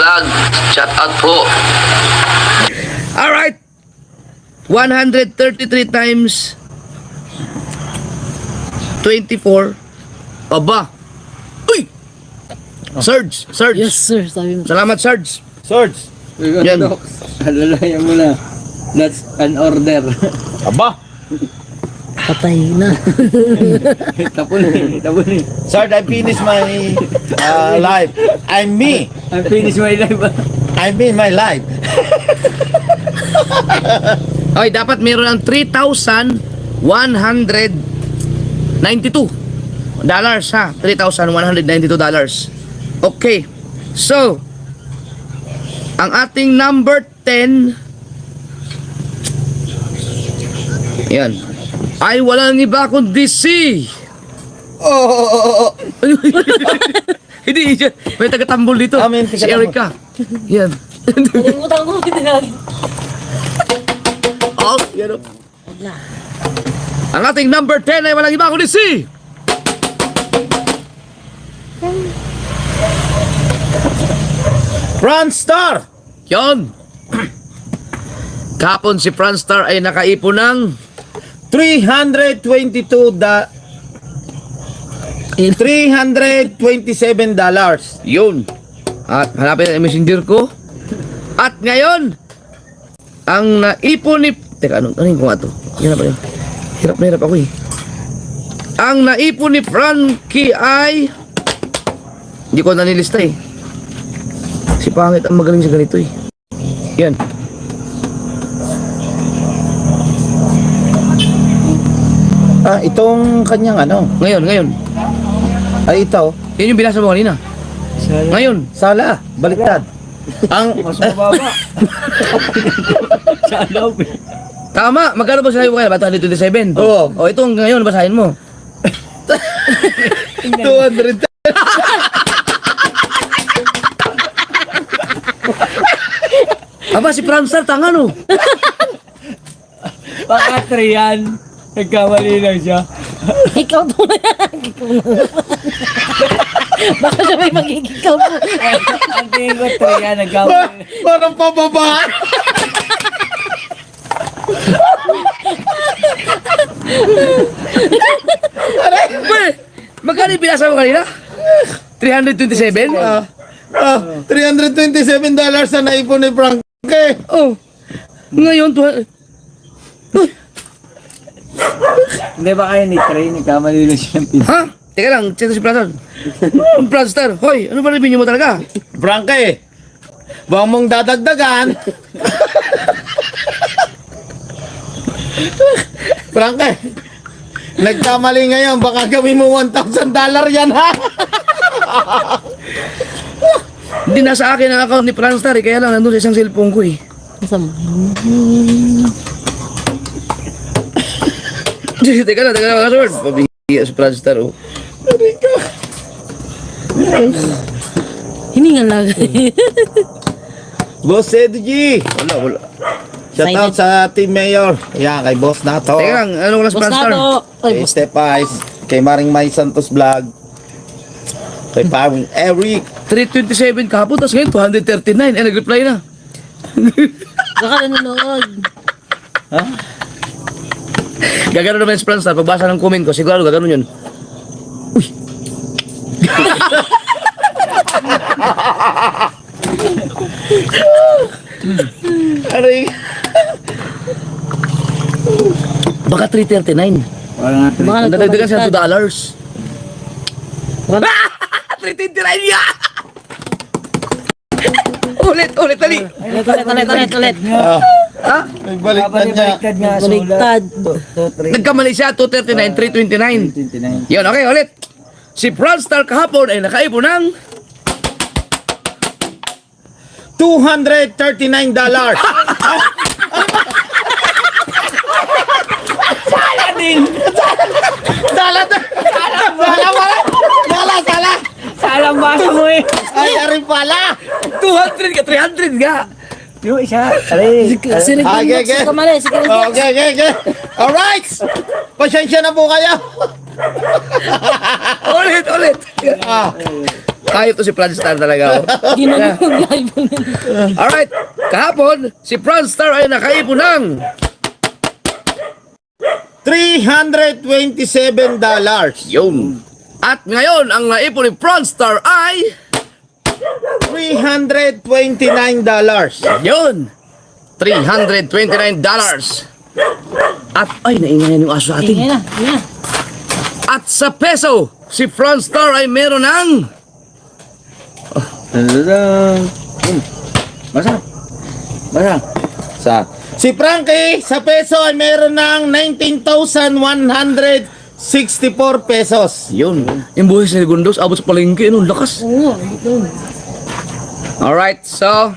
Vlog. Shout out po. Alright. 133 times 24. Aba. Uy! Surge. Yes, sir. Sabi mo. Salamat, Surge. Swords. Yan. Alalayan mo na. That's an order. Aba. Patay na. Tapon eh. Sir, I finished my life. I'm me. I finished my life. I'm in my life. Okay, dapat meron ng $3,192 ha. $3,192. Okay. So, ang ating number 10 yan ay walang iba kundi si hindi yan. May taga-tambol dito. Amen, Si taga-tambol. Erica. Yan. Nalimutan ko. Tinawag. Oh, yan o. Ang ating number 10 ay walang iba kundi si Franstar. Yon. Kahapon si Franstar ay nakaipon ng 327 $327. yun. At hanapin ang messenger ko. At ngayon, ang naipon ni... Teka, ano yung ko nga to? Hirap na hirap ako eh. Ang naipon ni Frankie ay... Hindi ko nanilista eh. Si Pangit ang magaling sa ganito eh. Yan. Itong kanyang ano? Ngayon. Ay, ito. Yan yung binasa mo kanina. Ngayon. Sala. Baliktad. Ang... Mas mababa. Sa loob eh. Tama, magkano ba sabi mo kaya? 127? Oo. O, ito ngayon, basahin mo. 200. Aba, si Franstar, tanga no. Baka 3 yan. Nagkamali lang siya. Ikaw to na yan. Ikaw na. Baka siya may magiging ikaw po. Ang tingin ko 3 yan. Nagkamali. Parang pababa. Well, magkano yung binasa mo kanina? 327? $327 na naipon ni Frank. Oh. Ngayon, Hindi ba kayo ni Trey? Nagkamali lang siya. ha? Teka lang, check si Franstar. Franstar, hoy, ano ba review mo talaga? Frank baka mong dadagdagan. Frank nagkamali ngayon, baka gawin mo $1,000 yan ha. Hindi nasa akin ang account ni Franstar, kaya lang nandun sa isang cellphone ko eh. Masama. Teka lang, password. Pabihiya si Franstar, oh. Hiningan lang. Boss Edgy. Wala. Shout out sa Team Mayor. Yan, kay Boss Nato. Teka lang, anong oras Boss Franstar? Nato. Ay, Kay boss. Step Eyes. Kay Maring May Santos Vlog. Kay Pawing Eric. 327 kahapon, tapos ngayon 239. Nag-reply na. Baka nanonood. Gagano naman si Franstar, pagbasa ng comment ko, siguro gagano yun. Uy! Aray. Baka 339. Wala nga 3. Baka Ang dadagdagan siya nagpapalitan. $2. 329 ya! Ulit, dali. Ulit. Ha? Nagbaliktad niya. Baliktad nga. Baliktad. 2, 3. Nagkamali siya, 239, 329. 29. Yun, okay, ulit. Si Franstar kahapon ay nakaipon ng $239. Salang basa mo eh. Ay, aring pala. 200 ka, 300 ka. Yung isa. Aray. Sinig Ah, yung okay. kamali. Sige lang. Okay. Alright. Pasensya na po kayo. Ulit. Ah, Hayop to si Franstar talaga. Oh. Ginanong yung live mo nila. Alright, kahapon, si Franstar ay nakaipon ng $327. yun. At ngayon, ang naipon ni Franstar ay $329. yun. $329. At ay, naingay yung aso atin. Tingnan na, tingnan. At sa peso, si Franstar ay meron ng Basa. Basa. Si Frankie sa peso ay meron ng 19,164 pesos. yun. Yung buhay sa Ligundos, abot sa palengke, ano, lakas. Oo, ito. Alright, so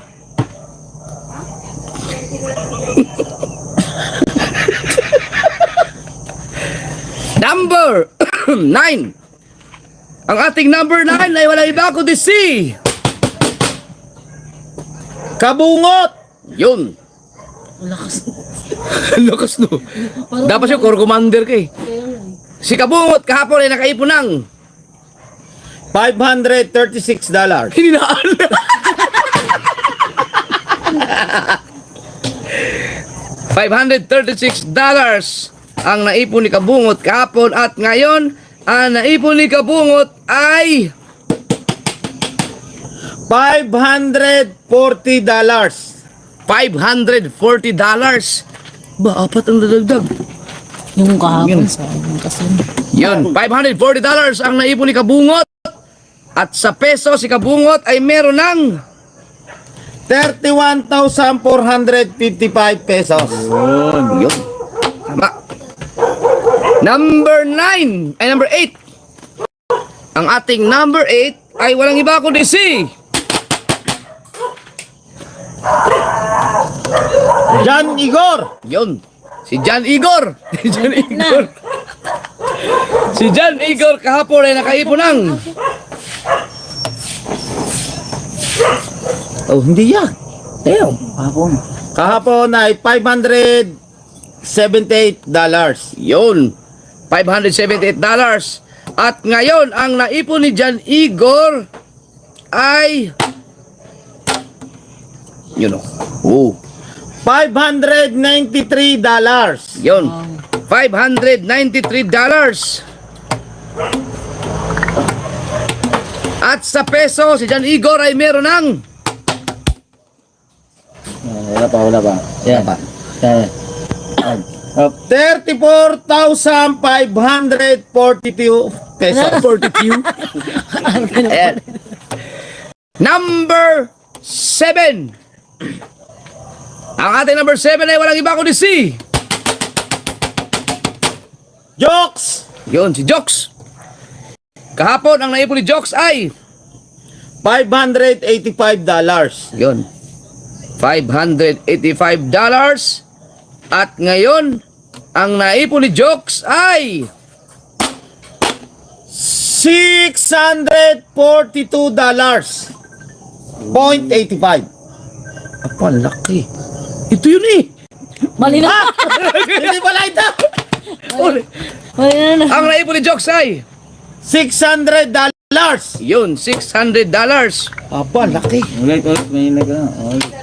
number 9. Ang ating number 9 ay wala iba kundi si Kabungot! yun. Lakas. Lakas no. Dapat siya core commander ka eh. Si Kabungot kahapon ay nakaipon ng $536. hininaan. $536 ang naipon ni Kabungot kahapon at ngayon ang naipon ni Kabungot ay $540. $540. Ba, apat ang dadagdag. Yung kahapon sa kasi. Yun, $540 ang naipon ni Kabungot. At sa peso, si Kabungot ay meron ng 31,455 pesos. yun. Tama. Number 9, ay number 8. Ang ating number 8 ay walang iba kundi si John Igor! yun. Si John Igor. Si John Igor. Si John Igor kahapon ay nakaipon ng Oh, hindi yan. Teo. Hapon. Kahapon ay $578. yun. $578. At ngayon, ang naipon ni John Igor ay yun o. Oh. $593. Yun. $593. At sa peso, si John Igor ay meron ng Wala pa, wala pa. Yan. Yan. Up. 34,542 pesos. 42. Ayan. Number 7. Ang ating number 7 ay walang iba kundi si Jokes! yun, si Jokes. Kahapon, ang naipon ni Jokes ay $585. yun, $585. At ngayon, ang naipon ni Jokes ay $642.85. apa, laki. Ito yun eh. Mali na. Hindi pala ito! Mali na. Ang naipon ni Jokes ay $600. yun, $600. Apa, laki. Ulit, may nag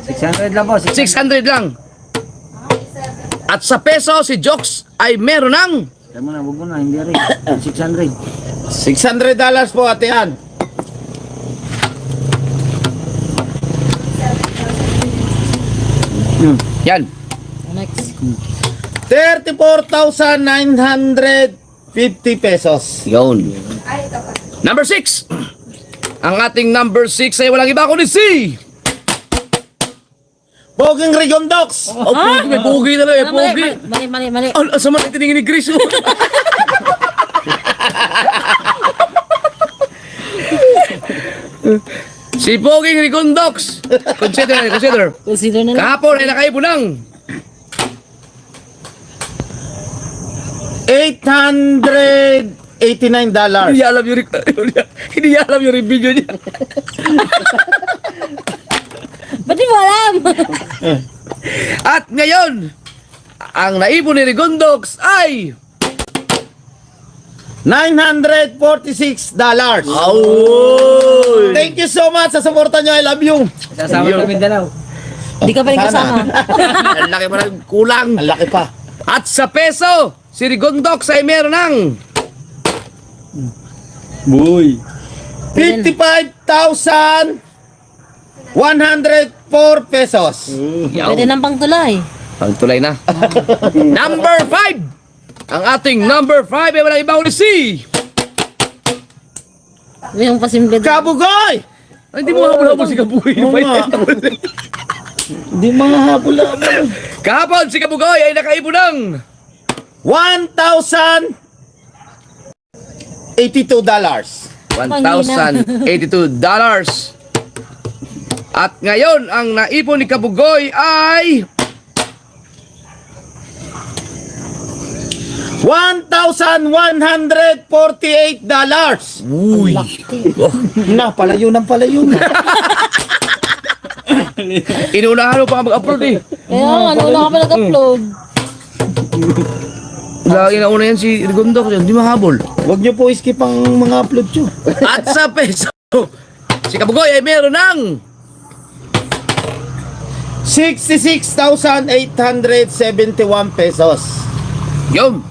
600 lang po. 600 lang. At sa peso, si Jokes ay meron ng Kaya mo na, huwag mo na, hindi rin. 600. $600 po, ate Ann. yan. Next. 34,950 pesos. Yun. Number 6. Ang ating number 6 ay walang iba kundi si Poging Rigondox. oh, pogi, may pogi na lang, pogi. Mali. Ang sama na itiningin ni Chris. oh. Si Poging Rigondox. Consider. Consider na lang. Kahapon ay nakaipon ng $889. Hindi niya alam yung hindi niya alam yung review niya. Ba't di mo alam? At ngayon, ang naipon ni Rigondox ay $946. Oy! Thank you so much sa suporta nyo. I love you. Sasama kami dalaw. Hindi ka pa rin kasama. Ang laki pa ng kulang. Ang laki pa. At sa peso, si Rigondok ay meron ng Boy. 55,104 pesos. Pwede nang pangtulay. Pagtulay na. Number 5! Ang ating number 5 ay walang iba kundi si... Yung pasimple. Kabugoy! Ay, hindi mo habol-habol si Kabugoy. Oo nga. Hindi mga habol-habol. Kahapon, si Kabugoy ay nakaipon ng $1,082. $1,082. At ngayon, ang naipon ni Kabugoy ay $1,148. Uy! Na, palayo ng palayo na. Inuunahan mo pa mag-upload eh. Kaya nga, wala ka pa nag-upload. Lagi na una yan si Rigondok. Hindi mahabol. Huwag nyo po skip ang mga upload nyo. At sa peso, si Kabugoy ay meron ng 66,871 pesos. yun.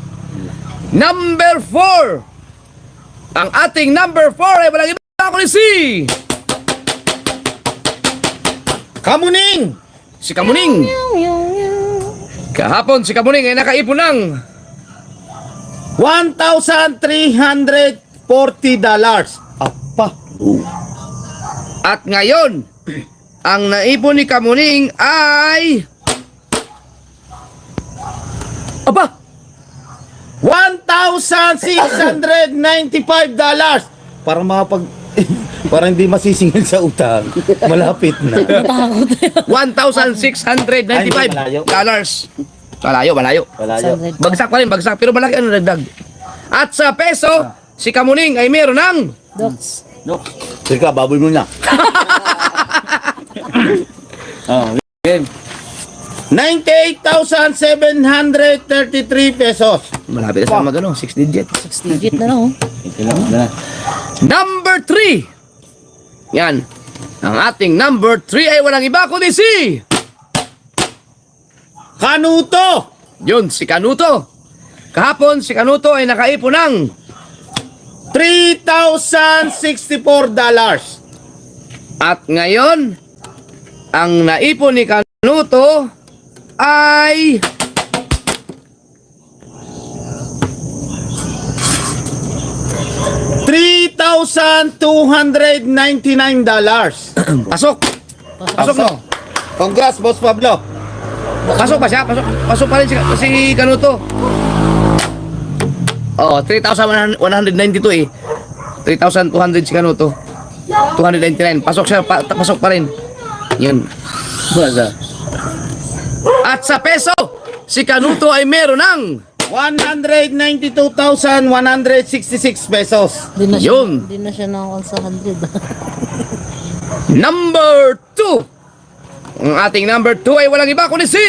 Number 4. Ang ating number 4 ay walang iba kundi si Kamuning! Si Kamuning. Kahapon si Kamuning ay nakaipon ng $1,340. Apa. at ngayon, ang naipon ni Kamuning ay aba, $1,695. Para makapag... para hindi masisingil sa utang. Malapit na. Takot. $1,695. Ay, malayo. Malayo. Malayo. Bagsak pa rin, bagsak. Pero malaki ang nagdag. At sa peso, si Kamuning ay meron ng Docs. Teka, baboy mo na. Oh, game. 98,733 pesos. malapit na sa magano, 6 digit. 6 digit na lang. Ito lang, ito na. Number 3. Yan. Ang ating number 3 ay walang iba kundi si Kanuto! yun, si Kanuto. Kahapon, si Kanuto ay nakaipon ng $3,064. at ngayon, ang naipon ni Kanuto ay $3,299. pasok. Pasok no. Congrats, Boss Pablo. Pasok pa siya, pasok pa rin si Kanuto. Oo, 3,192 eh. 3,200 si Kanuto. 299. Pasok siya, pasok pa rin. Yun. Basta. At sa peso, si Kanuto ay meron ng 192,166 pesos. Di na siya, Yun. di na siya nakakal sa 100. number 2. Ang ating number 2 ay walang iba kundi si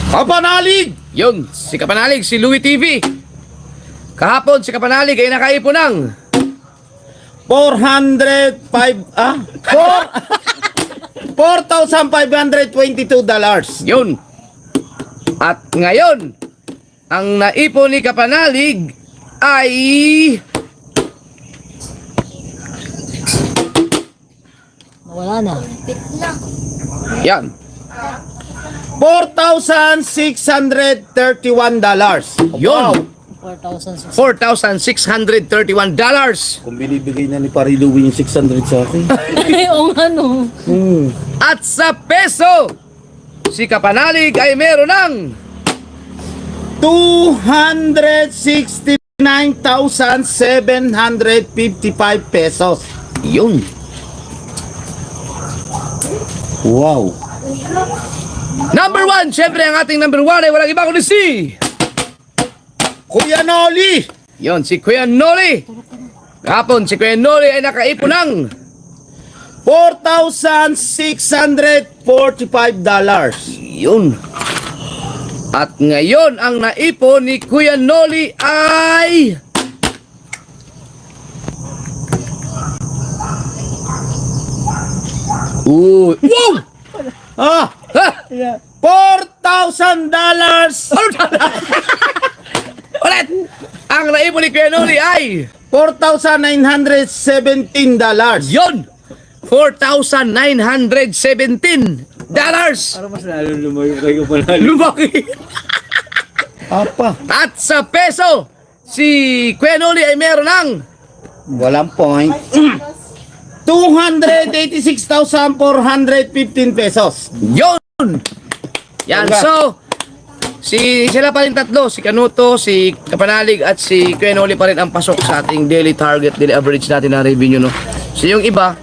Kapanalig! yun, si Kapanalig, si Louie TV. Kahapon, si Kapanalig ay nakaipon ng 4,522. yun. At ngayon, ang naipon ni Kapanalig ay Wala na. yan, $4,631. yun. 4,600. $4,631. Kung binibigay na ni Pariluwi yung 600 sa akin. Oo nga no. At sa peso, si Kapanalig ay meron ng 269,755 pesos. yun. Wow. Number 1, syempre ang ating number 1 ay walang iba kundi si Kuya Noli! yun, si Kuya Noli. Kahapon, si Kuya Noli ay nakaipon ng $4,645. yun. At ngayon, ang naipon ni Kuya Noli ay... Wow! Ah! Ha! $4,000! Ulit! Ang naipon ni Kuya Noli ay... $4,917. Yon! $4,917. Para mas lalo lumayo kayo panalo. Lumaki! Apa? At sa peso, si Kuya Noli ay meron ng... Walang point. 286,415 pesos. Yon! Yan, so... Sila pa rin tatlo, si Kanuto, si Kapanalig at si Kuya Noli pa rin ang pasok sa ating daily target, daily average natin na revenue, no? So yung iba,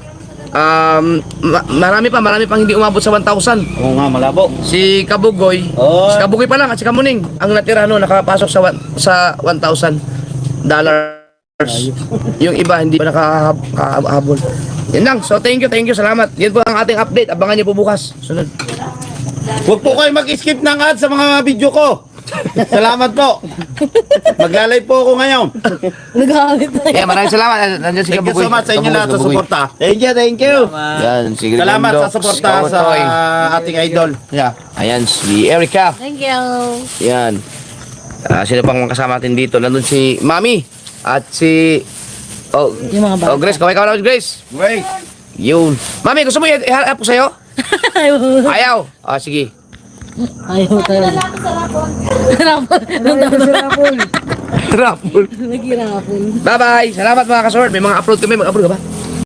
marami pang hindi umabot sa 1,000. Oo nga, malabo. Si Kabugoy, Oh. si Kabugoy pa lang at si Kamuning, ang natira, no, nakapasok sa $1,000. Yung iba hindi pa nakahabol. Yan lang. So thank you, salamat. Yan po ang ating update. Abangan niyo po bukas. Sunod. Huwag po kayo mag-skip ng ads sa mga video ko. Salamat po. Maglalay po ako ngayon. Nagalit na Yeah, maraming salamat. Nandiyan si Thank you Kabugoy. so much sa inyo lahat sa Kabugoy. suporta. Thank you. Yan, si Gregondo. Salamat sa suporta si sa Kabutoy. ating idol. Yeah. Ayan, si Erica. Thank you. Yan. Sino pang kasama natin dito? Nandun si Mami. At si... Oh, Yung mga bata. oh Grace. Kaway ka naman, Grace. Wait. Yun. Mami, gusto mo iharap ko sa'yo? Ayaw. Sige. Ayaw talaga. Rapol. Rapol. Naghirapol. Bye-bye. Salamat mga kasort. May mga upload kami. Mag-upload ka ba?